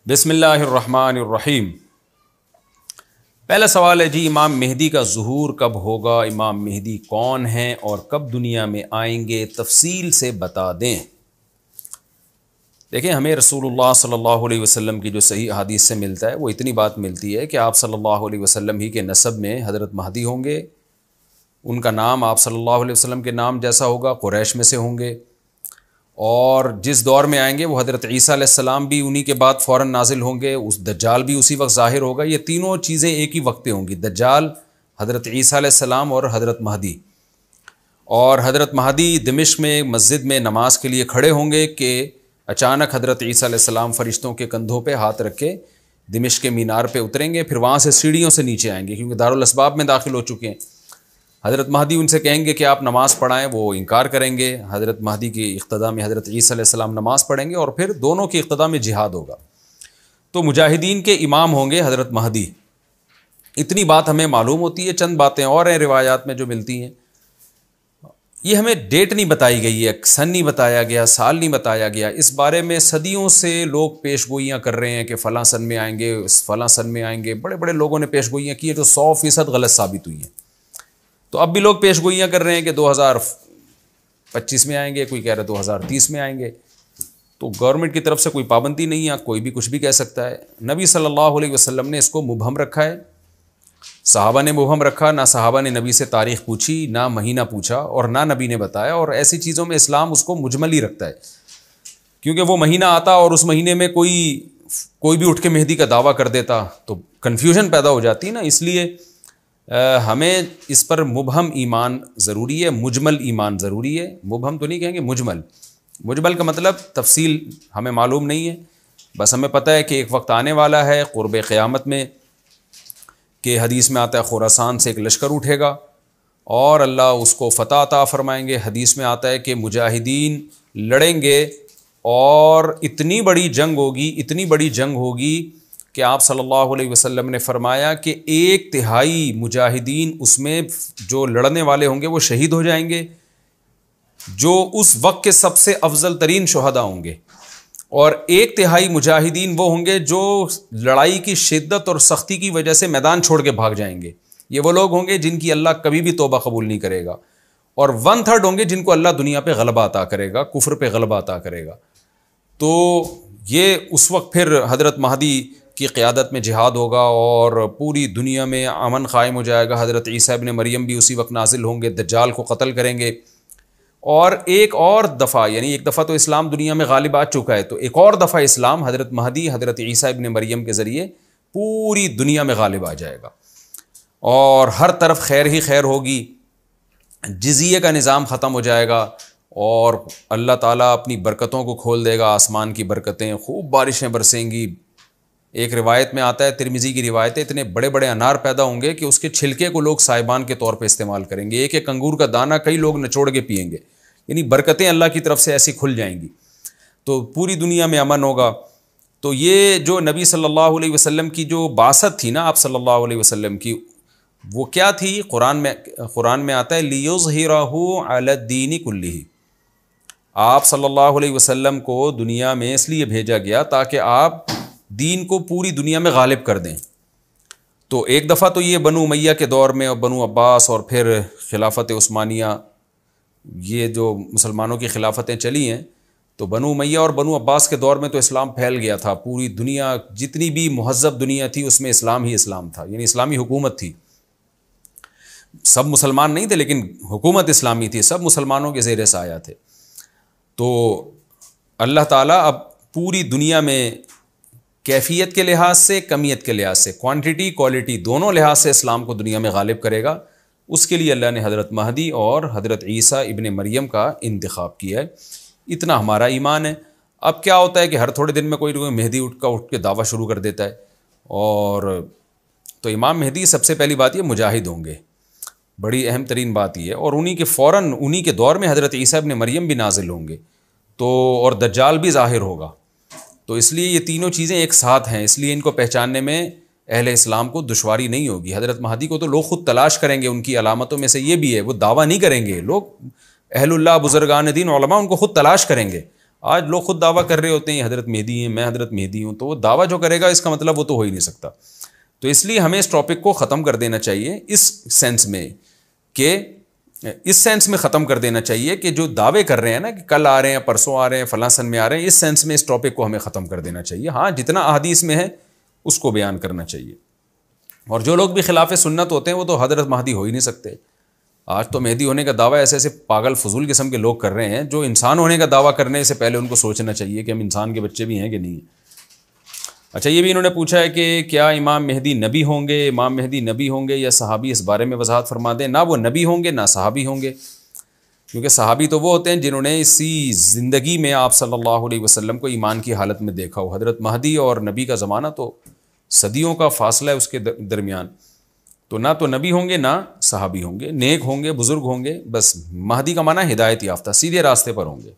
بسم اللہ الرحمن الرحیم۔ پہلا سوال ہے جی، امام مہدی کا ظہور کب ہوگا؟ امام مہدی کون ہیں اور کب دنیا میں آئیں گے؟ تفصیل سے بتا دیں۔ دیکھیں، ہمیں رسول اللہ صلی اللہ علیہ وسلم کی جو صحیح احادیث سے ملتا ہے وہ اتنی بات ملتی ہے کہ آپ صلی اللہ علیہ وسلم ہی کے نسب میں حضرت مہدی ہوں گے۔ ان کا نام آپ صلی اللہ علیہ وسلم کے نام جیسا ہوگا، قریش میں سے ہوں گے، اور جس دور میں آئیں گے وہ حضرت عیسیٰ علیہ السلام بھی انہی کے بعد فوراً نازل ہوں گے، اس دجال بھی اسی وقت ظاہر ہوگا۔ یہ تینوں چیزیں ایک ہی وقت پہ ہوں گی، دجال، حضرت عیسیٰ علیہ السلام اور حضرت مہدی۔ اور حضرت مہدی دمشق میں مسجد میں نماز کے لیے کھڑے ہوں گے کہ اچانک حضرت عیسیٰ علیہ السلام فرشتوں کے کندھوں پہ ہاتھ رکھ کے دمشق کے مینار پہ اتریں گے، پھر وہاں سے سیڑھیوں سے نیچے آئیں گے کیونکہ دارالاسباب میں داخل ہو چکے ہیں۔ حضرت مہدی ان سے کہیں گے کہ آپ نماز پڑھائیں، وہ انکار کریں گے۔ حضرت مہدی کی اقتداء میں حضرت عیسیٰ علیہ السلام نماز پڑھیں گے اور پھر دونوں کی اقتداء میں جہاد ہوگا۔ تو مجاہدین کے امام ہوں گے حضرت مہدی۔ اتنی بات ہمیں معلوم ہوتی ہے، چند باتیں اور ہیں روایات میں جو ملتی ہیں۔ یہ ہمیں ڈیٹ نہیں بتائی گئی ہے، سن نہیں بتایا گیا، سال نہیں بتایا گیا۔ اس بارے میں صدیوں سے لوگ پیش گوئیاں کر رہے ہیں کہ فلاں سن میں آئیں گے، فلاں سن میں آئیں گے۔ بڑے بڑے لوگوں نے پیش گوئیاں کی ہیں جو 100% غلط ثابت ہوئی ہیں۔ تو اب بھی لوگ پیش گوئیاں کر رہے ہیں کہ 2025 میں آئیں گے، کوئی کہہ رہا ہے 2030 میں آئیں گے۔ تو گورنمنٹ کی طرف سے کوئی پابندی نہیں ہے، کوئی بھی کچھ بھی کہہ سکتا ہے۔ نبی صلی اللہ علیہ وسلم نے اس کو مبہم رکھا ہے، صحابہ نے مبہم رکھا، نہ صحابہ نے نبی سے تاریخ پوچھی، نہ مہینہ پوچھا، اور نہ نبی نے بتایا۔ اور ایسی چیزوں میں اسلام اس کو مجمل ہی رکھتا ہے، کیونکہ وہ مہینہ آتا اور اس مہینے میں کوئی بھی اٹھ کے مہدی کا دعویٰ کر دیتا تو کنفیوژن پیدا ہو جاتی نا۔ اس لیے ہمیں اس پر مبہم ایمان ضروری ہے، مجمل ایمان ضروری ہے۔ مبہم تو نہیں کہیں گے، مجمل کا مطلب تفصیل ہمیں معلوم نہیں ہے، بس ہمیں پتہ ہے کہ ایک وقت آنے والا ہے قرب قیامت میں کہ حدیث میں آتا ہے خراسان سے ایک لشکر اٹھے گا اور اللہ اس کو فتح عطا فرمائیں گے۔ حدیث میں آتا ہے کہ مجاہدین لڑیں گے اور اتنی بڑی جنگ ہوگی کہ آپ صلی اللہ علیہ وسلم نے فرمایا کہ 1/3 مجاہدین اس میں جو لڑنے والے ہوں گے وہ شہید ہو جائیں گے، جو اس وقت کے سب سے افضل ترین شہداء ہوں گے، اور 1/3 مجاہدین وہ ہوں گے جو لڑائی کی شدت اور سختی کی وجہ سے میدان چھوڑ کے بھاگ جائیں گے۔ یہ وہ لوگ ہوں گے جن کی اللہ کبھی بھی توبہ قبول نہیں کرے گا، اور 1/3 ہوں گے جن کو اللہ دنیا پہ غلبہ عطا کرے گا، کفر پہ غلبہ عطا کرے گا۔ تو یہ اس وقت پھر حضرت مہدی کی قیادت میں جہاد ہوگا اور پوری دنیا میں امن قائم ہو جائے گا۔ حضرت عیسیٰ ابن مریم بھی اسی وقت نازل ہوں گے، دجال کو قتل کریں گے، اور ایک اور دفعہ، یعنی ایک دفعہ تو اسلام دنیا میں غالب آ چکا ہے، تو ایک اور دفعہ اسلام حضرت مہدی حضرت عیسیٰ ابن مریم کے ذریعے پوری دنیا میں غالب آ جائے گا، اور ہر طرف خیر ہی خیر ہوگی۔ جزیے کا نظام ختم ہو جائے گا اور اللہ تعالیٰ اپنی برکتوں کو کھول دے گا، آسمان کی برکتیں، خوب بارشیں برسیں گی۔ ایک روایت میں آتا ہے، ترمذی کی روایت ہے، اتنے بڑے بڑے انار پیدا ہوں گے کہ اس کے چھلکے کو لوگ سائبان کے طور پہ استعمال کریں گے۔ ایک انگور کا دانہ کئی لوگ نچوڑ کے پئیں گے، یعنی برکتیں اللہ کی طرف سے ایسی کھل جائیں گی، تو پوری دنیا میں امن ہوگا۔ تو یہ جو نبی صلی اللہ علیہ وسلم کی جو بعثت تھی نا، آپ صلی اللہ علیہ وسلم کی، وہ کیا تھی؟ قرآن میں آتا ہے لِيُظْهِرَهُ عَلَى الدِّينِ كُلِّهِ۔ آپ صلی اللہ علیہ وسلم کو دنیا میں اس لیے بھیجا گیا تاکہ آپ دین کو پوری دنیا میں غالب کر دیں۔ تو ایک دفعہ تو یہ بنو امیہ کے دور میں، اور بنو عباس، اور پھر خلافت عثمانیہ، یہ جو مسلمانوں کی خلافتیں چلی ہیں، تو بنو امیہ اور بنو عباس کے دور میں تو اسلام پھیل گیا تھا۔ پوری دنیا، جتنی بھی مہذب دنیا تھی اس میں اسلام ہی اسلام تھا، یعنی اسلامی حکومت تھی۔ سب مسلمان نہیں تھے لیکن حکومت اسلامی تھی، سب مسلمانوں کے زیر سایہ تھے۔ تو اللہ تعالیٰ اب پوری دنیا میں کیفیت کے لحاظ سے، کمیت کے لحاظ سے، کوانٹٹی کوالٹی دونوں لحاظ سے اسلام کو دنیا میں غالب کرے گا۔ اس کے لیے اللہ نے حضرت مہدی اور حضرت عیسیٰ ابن مریم کا انتخاب کیا ہے۔ اتنا ہمارا ایمان ہے۔ اب کیا ہوتا ہے کہ ہر تھوڑے دن میں کوئی مہدی اٹھ کے دعویٰ شروع کر دیتا ہے، اور تو امام مہدی سب سے پہلی بات یہ مجاہد ہوں گے، بڑی اہم ترین بات یہ ہے، اور انہی کے دور میں حضرت عیسیٰ ابن مریم بھی نازل ہوں گے، تو اور دجال بھی ظاہر ہوگا۔ تو اس لیے یہ تینوں چیزیں ایک ساتھ ہیں، اس لیے ان کو پہچاننے میں اہل اسلام کو دشواری نہیں ہوگی۔ حضرت مہدی کو تو لوگ خود تلاش کریں گے، ان کی علامتوں میں سے یہ بھی ہے، وہ دعویٰ نہیں کریں گے، لوگ اہل اللہ بزرگان دین علماء ان کو خود تلاش کریں گے، آج لوگ خود دعویٰ کر رہے ہوتے ہیں حضرت مہدی ہیں، میں حضرت مہدی ہوں، تو وہ دعویٰ جو کرے گا اس کا مطلب وہ تو ہو ہی نہیں سکتا. تو اس لیے ہمیں اس ٹاپک کو ختم کر دینا چاہیے، اس سینس میں کہ اس سینس میں ختم کر دینا چاہیے کہ جو دعوے کر رہے ہیں نا کہ کل آ رہے ہیں، پرسوں آ رہے ہیں، فلاں سن میں آ رہے ہیں، اس سینس میں اس ٹاپک کو ہمیں ختم کر دینا چاہیے. ہاں جتنا احادیث میں ہے اس کو بیان کرنا چاہیے. اور جو لوگ بھی خلاف سنت ہوتے ہیں وہ تو حضرت مہدی ہو ہی نہیں سکتے. آج تو مہدی ہونے کا دعویٰ ایسے ایسے پاگل فضول قسم کے لوگ کر رہے ہیں جو انسان ہونے کا دعویٰ کرنے سے پہلے ان کو سوچنا چاہیے کہ ہم انسان کے بچے بھی ہیں کہ نہیں. اچھا یہ بھی انہوں نے پوچھا ہے کہ کیا امام مہدی نبی ہوں گے؟ امام مہدی نبی ہوں گے یا صحابی؟ اس بارے میں وضاحت فرما دیں. نہ وہ نبی ہوں گے نہ صحابی ہوں گے، کیونکہ صحابی تو وہ ہوتے ہیں جنہوں نے اسی زندگی میں آپ صلی اللہ علیہ وسلم کو ایمان کی حالت میں دیکھا ہو. حضرت مہدی اور نبی کا زمانہ تو صدیوں کا فاصلہ ہے اس کے درمیان. تو نہ تو نبی ہوں گے نہ صحابی ہوں گے، نیک ہوں گے، بزرگ ہوں گے. بس مہدی کا معنی ہدایت یافتہ، سیدھے راستے پر ہوں گے.